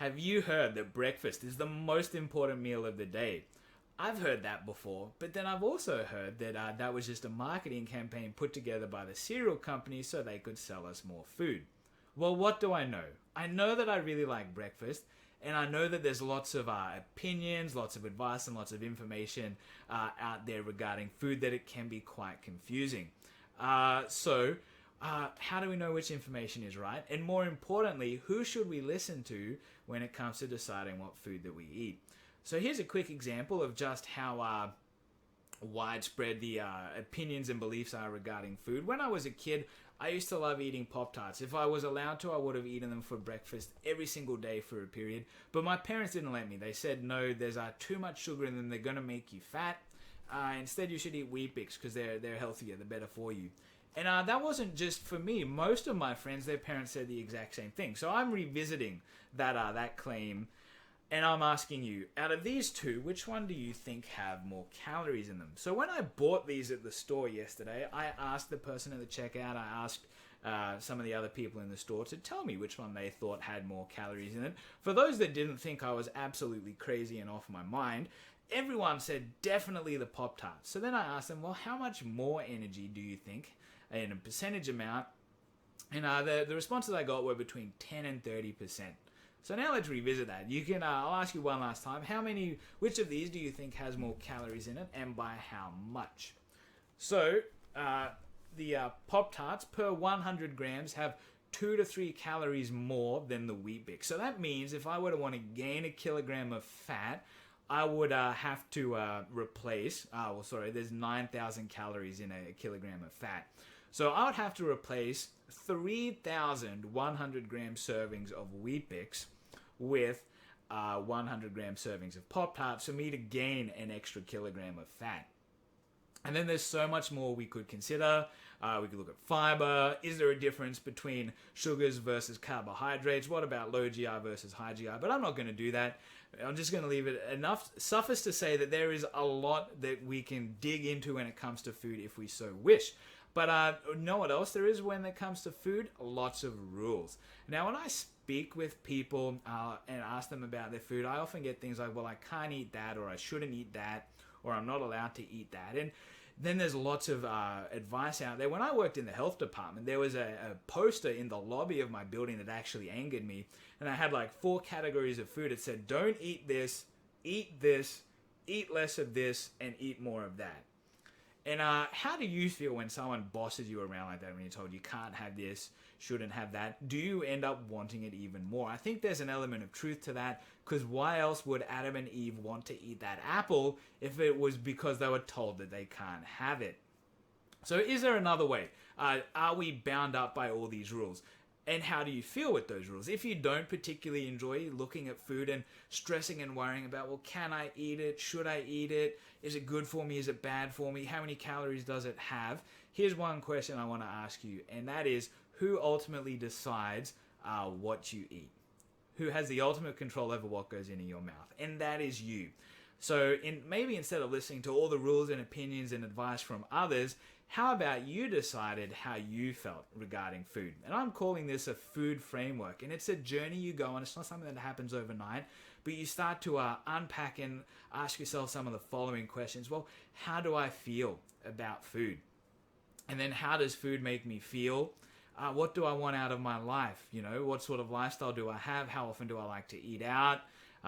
Have you heard that breakfast is the most important meal of the day? I've heard that before, but then I've also heard that that was just a marketing campaign put together by the cereal company so they could sell us more food. Well, what do I know? I know that I really like breakfast, and I know that there's lots of opinions, lots of advice, and lots of information out there regarding food that it can be quite confusing. How do we know which information is right? And more importantly, who should we listen to when it comes to deciding what food that we eat? So here's a quick example of just how widespread the opinions and beliefs are regarding food. When I was a kid, I used to love eating Pop-Tarts. If I was allowed to, I would have eaten them for breakfast every single day for a period. But my parents didn't let me. They said, no, there's too much sugar in them. They're going to make you fat. Instead, you should eat Wheat Bix because they're healthier. They're better for you. And that wasn't just for me. Most of my friends, their parents said the exact same thing. So I'm revisiting that claim. And I'm asking you, out of these two, which one do you think have more calories in them? So when I bought these at the store yesterday, I asked the person at the checkout, I asked some of the other people in the store to tell me which one they thought had more calories in it. For those that didn't think I was absolutely crazy and off my mind, everyone said definitely the Pop-Tarts. So then I asked them, well, how much more energy do you think in a percentage amount? And the responses I got were between 10 and 30%. So now let's revisit that. You can, I'll ask you one last time. Which of these do you think has more calories in it, and by how much? So the Pop-Tarts per 100 grams have 2 to 3 calories more than the Wheat Bix. So that means if I were to want to gain a kilogram of fat, I would have to replace, there's 9,000 calories in a kilogram of fat. So I would have to replace 3,100 gram servings of Wheat Bix with 100 gram servings of Pop-Tarts for me to gain an extra kilogram of fat. And then there's so much more we could consider. We could look at fiber. Is there a difference between sugars versus carbohydrates? What about low GI versus high GI? But I'm not going to do that. I'm just going to leave it enough. Suffice to say that there is a lot that we can dig into when it comes to food if we so wish. But know what else there is when it comes to food? Lots of rules. Now, when I speak with people and ask them about their food, I often get things like, well, I can't eat that, or I shouldn't eat that, or I'm not allowed to eat that. And then there's lots of advice out there. When I worked in the health department, there was a poster in the lobby of my building that actually angered me. And I had like 4 categories of food. It said, don't eat this, eat less of this, and eat more of that. And how do you feel when someone bosses you around like that, when you're told you can't have this, shouldn't have that? Do you end up wanting it even more? I think there's an element of truth to that, because why else would Adam and Eve want to eat that apple if it was because they were told that they can't have it? So is there another way? Are we bound up by all these rules? And how do you feel with those rules? If you don't particularly enjoy looking at food and stressing and worrying about, well, can I eat it? Should I eat it? Is it good for me? Is it bad for me? How many calories does it have? Here's one question I want to ask you, and that is, who ultimately decides what you eat? Who has the ultimate control over what goes into your mouth? And that is you. So maybe instead of listening to all the rules and opinions and advice from others, how about you decided how you felt regarding food? And I'm calling this a food framework. And it's a journey you go on. It's not something that happens overnight. But you start to unpack and ask yourself some of the following questions. Well, how do I feel about food? And then how does food make me feel? What do I want out of my life? You know, what sort of lifestyle do I have? How often do I like to eat out?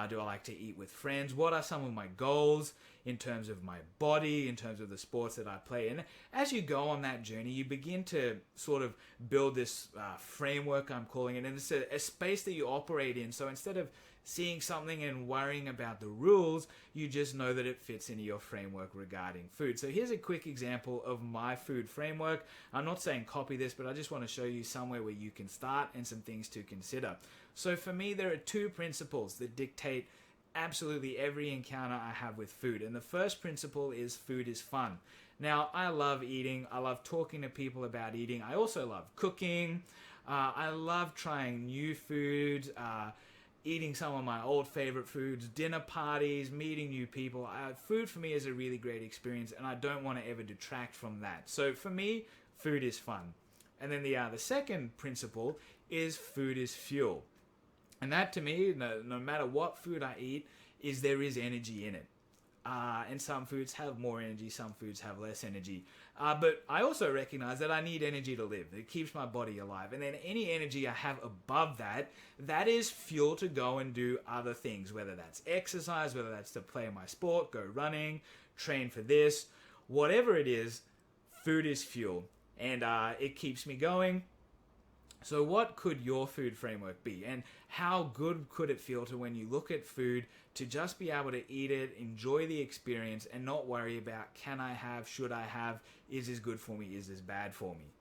Do I like to eat with friends? What are some of my goals in terms of my body, in terms of the sports that I play? And as you go on that journey, you begin to sort of build this framework, I'm calling it, and it's a space that you operate in. So instead of seeing something and worrying about the rules, you just know that it fits into your framework regarding food. So here's a quick example of my food framework. I'm not saying copy this, but I just want to show you somewhere where you can start and some things to consider. So for me, there are 2 principles that dictate absolutely every encounter I have with food. And the first principle is food is fun. Now, I love eating. I love talking to people about eating. I also love cooking. I love trying new foods, eating some of my old favorite foods, dinner parties, meeting new people. Food for me is a really great experience, and I don't want to ever detract from that. So for me, food is fun. And then the second principle is food is fuel. And that to me, no matter what food I eat, is there is energy in it. And some foods have more energy, some foods have less energy. But I also recognize that I need energy to live. It keeps my body alive. And then any energy I have above that, that is fuel to go and do other things, whether that's exercise, whether that's to play my sport, go running, train for this, whatever it is, food is fuel. And it keeps me going. So what could your food framework be? And how good could it feel to, when you look at food, to just be able to eat it, enjoy the experience, and not worry about, can I have, should I have, is this good for me, is this bad for me?